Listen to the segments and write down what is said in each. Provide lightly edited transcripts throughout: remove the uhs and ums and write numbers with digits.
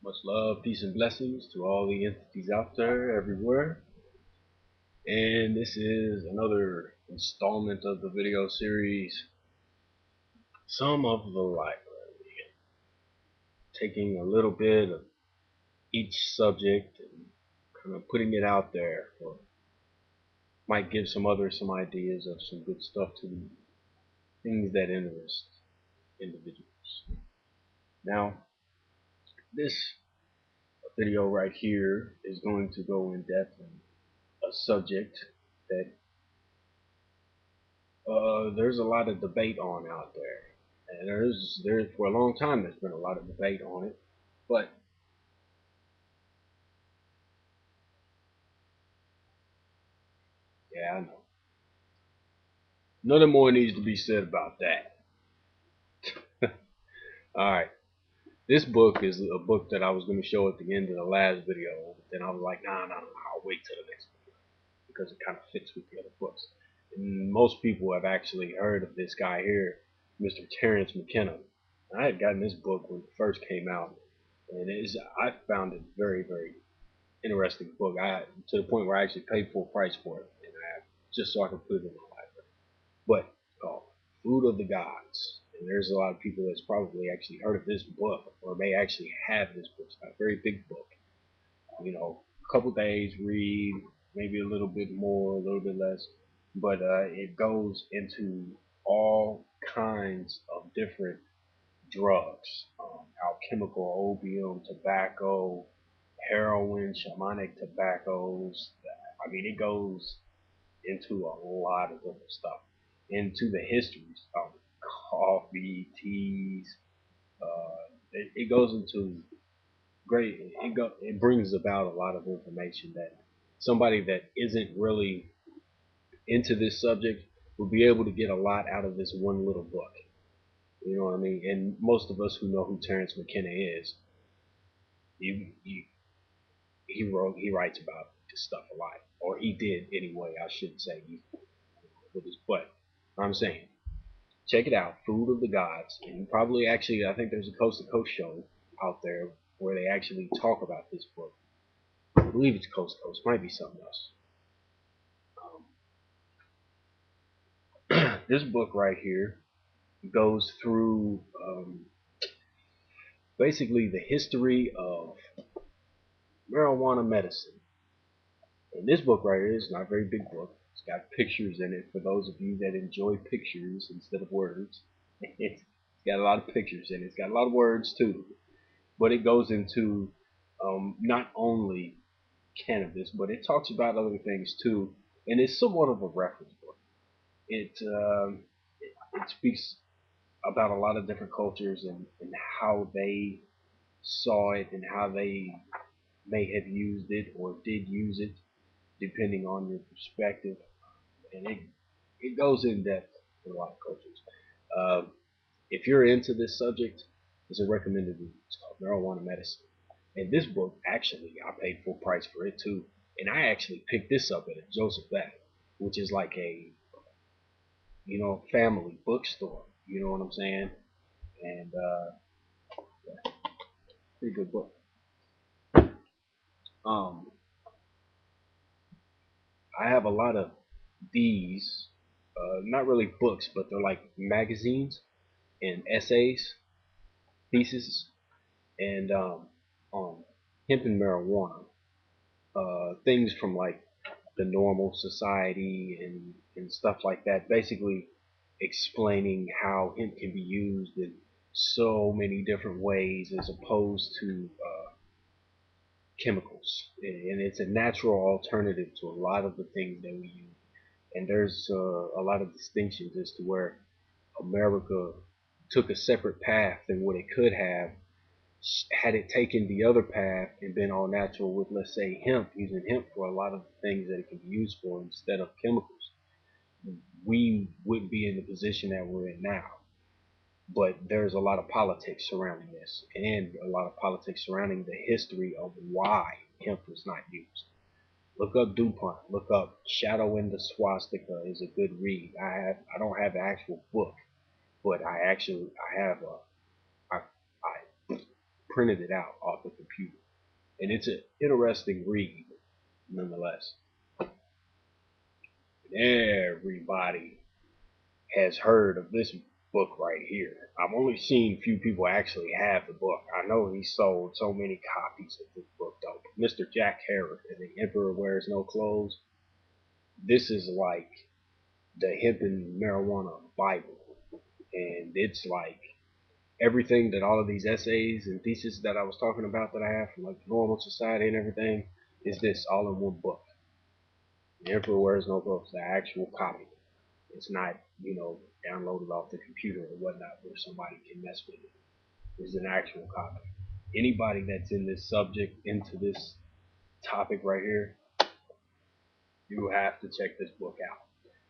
Much love, peace, and blessings to all the entities out there, everywhere. And this is another installment of the video series, Some of the Library, taking a little bit of each subject and kind of putting it out there for might give some others some ideas of some good stuff to things that interest individuals. Now, this video right here is going to go in depth on a subject that there's a lot of debate on out there, and there for a long time there's been a lot of debate on it. But yeah, I know nothing more needs to be said about that. All right, this book is a book that I was going to show at the end of the last video, but then I was like, nah, I'll wait till the next video because it kind of fits with the other books. And most people have actually heard of this guy here, Mr. Terence McKenna. I had gotten this book when it first came out, and I found it very interesting book. I to the point where I actually paid full price for it, and just so I could put it in my library. But it's called Food of the Gods, and there's a lot of people that's probably actually heard of this book, or may actually have this book. It's not a very big book, a couple days read, maybe a little bit more, a little bit less, but it goes into all kinds of different drugs, alchemical opium, tobacco, heroin, shamanic tobaccos. I mean, it goes into a lot of different stuff, into the histories of coffee, teas. It goes into great. It brings about a lot of information that somebody that isn't really into this subject will be able to get a lot out of this one little book. You know what I mean? And most of us who know who Terence McKenna is, he he writes about this stuff a lot, or he did anyway. I shouldn't say he with his, but I'm saying check it out, Food of the Gods, and probably actually I think there's a Coast to Coast show out there where they actually talk about this book. I believe it's Coast to Coast, might be something else. This book right here goes through basically the history of marijuana medicine. And this book right here is not a very big book. It's got pictures in it for those of you that enjoy pictures instead of words. It's got a lot of pictures in it. It's got a lot of words too. But it goes into not only cannabis, but it talks about other things too. And it's somewhat of a reference book. It speaks about a lot of different cultures and how they saw it and how they may have used it or did use it, depending on your perspective. And it goes in depth in a lot of cultures. Um, if you're into this subject, it's a recommended read. It's called Marijuana Medicine. And this book, actually, I paid full price for it too. And I actually picked this up at a Joseph Beck, which is like a family bookstore. You know what I'm saying? And yeah, pretty good book. Um, I have a lot of these, not really books, but they're like magazines and essays, theses, and on hemp and marijuana, things from like the normal society and stuff like that. Basically, explaining how hemp can be used in so many different ways as opposed to chemicals, and it's a natural alternative to a lot of the things that we use. And there's a lot of distinctions as to where America took a separate path than what it could have had it taken the other path and been all natural with, let's say, hemp, using hemp for a lot of the things that it can be used for instead of chemicals. We wouldn't be in the position that we're in now. But there's a lot of politics surrounding this, and a lot of politics surrounding the history of why hemp was not used. Look up DuPont. Look up Shadow in the Swastika is a good read. I don't have the actual book, but I have I printed it out off the computer and it's an interesting read nonetheless. Everybody has heard of this book right here. I've only seen few people actually have the book. I know he sold so many copies of this book though. Mr. Jack Herrick and the Emperor Wears No Clothes. This is like the hemp and marijuana Bible. And it's like everything that all of these essays and theses that I was talking about that I have from like normal society and everything is this all in one book. The Emperor Wears No Clothes, the actual copy. It's not, downloaded off the computer or whatnot where somebody can mess with it. It's an actual copy. Anybody that's in this subject, into this topic right here, you have to check this book out.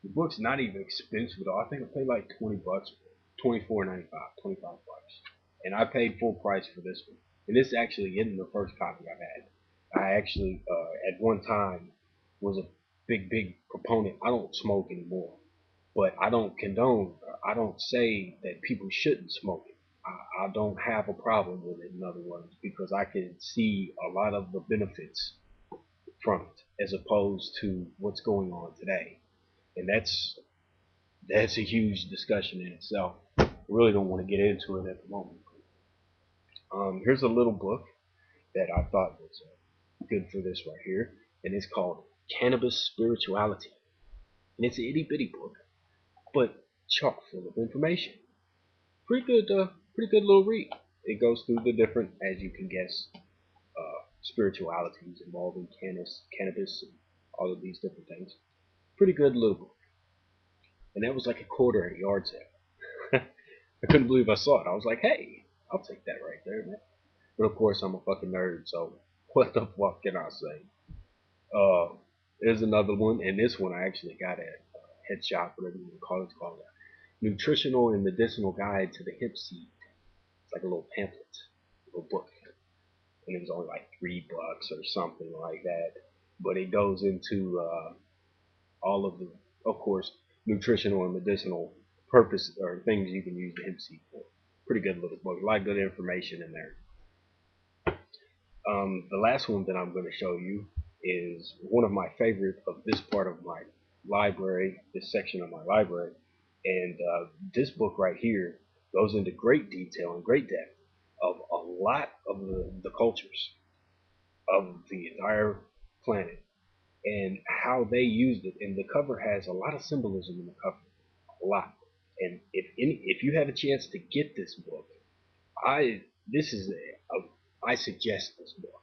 The book's not even expensive though. I think I paid like $20, $24.95, $25. And I paid full price for this one. And this actually isn't the first copy I've had. I actually, at one time, was a big proponent. I don't smoke anymore. But I don't condone, I don't say that people shouldn't smoke it. I don't have a problem with it, in other words, because I can see a lot of the benefits from it as opposed to what's going on today. And that's a huge discussion in itself. I really don't want to get into it at the moment. Here's a little book that I thought was good for this right here, and it's called Cannabis Spirituality. And it's an itty bitty book, but chock full of information. Pretty good little read. It goes through the different, as you can guess, spiritualities involving cannabis, and all of these different things. Pretty good little book. And that was like a quarter at a yard sale. I couldn't believe I saw it. I was like, hey, I'll take that right there, man. But of course, I'm a fucking nerd, so what the fuck can I say? There's another one, and this one I actually got at Head Shop, whatever you want to call it. It's called Nutritional and Medicinal Guide to the Hemp Seed. It's like a little pamphlet, a little book, and it was only like $3 or something like that. But it goes into all of the, of course, nutritional and medicinal purpose or things you can use the hemp seed for. Pretty good little book, a lot of good information in there. The last one that I'm going to show you is one of my favorite of this part of my library, this section of my library, and this book right here goes into great detail and great depth of a lot of the cultures of the entire planet and how they used it. And the cover has a lot of symbolism in the cover, a lot. And if you have a chance to get this book, I this is I suggest this book.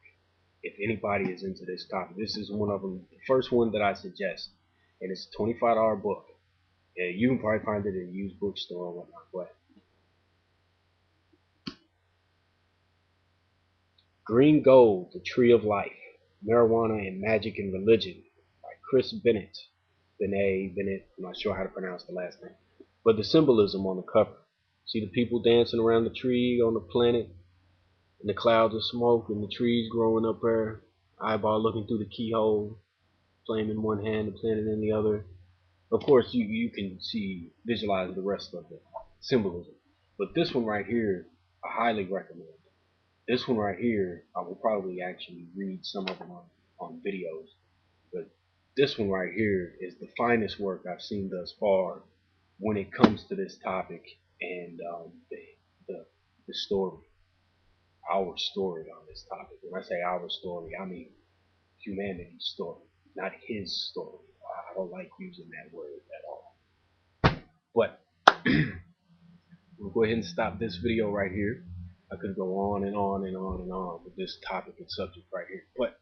If anybody is into this topic, this is one of them, the first one that I suggest, and it's a $25 book. And you can probably find it in a used bookstore or whatnot. But Green Gold, The Tree of Life, Marijuana and Magic and Religion by Chris Bennett. Bennett, I'm not sure how to pronounce the last name. But the symbolism on the cover. See the people dancing around the tree on the planet, and the clouds of smoke, and the trees growing up there, eyeball looking through the keyhole, flame in one hand, the planet in the other. Of course, you can visualize the rest of the symbolism. But this one right here, I highly recommend. This one right here, I will probably actually read some of them on videos. But this one right here is the finest work I've seen thus far when it comes to this topic and the story, our story on this topic. When I say our story, I mean humanity's story, not his story. I don't like using that word at all. But we'll go ahead and stop this video right here. I could go on and on and on and on with this topic and subject right here, but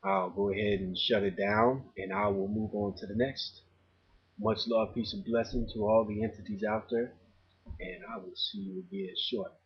I'll go ahead and shut it down and I will move on to the next. Much love, peace, and blessing to all the entities out there, and I will see you again shortly.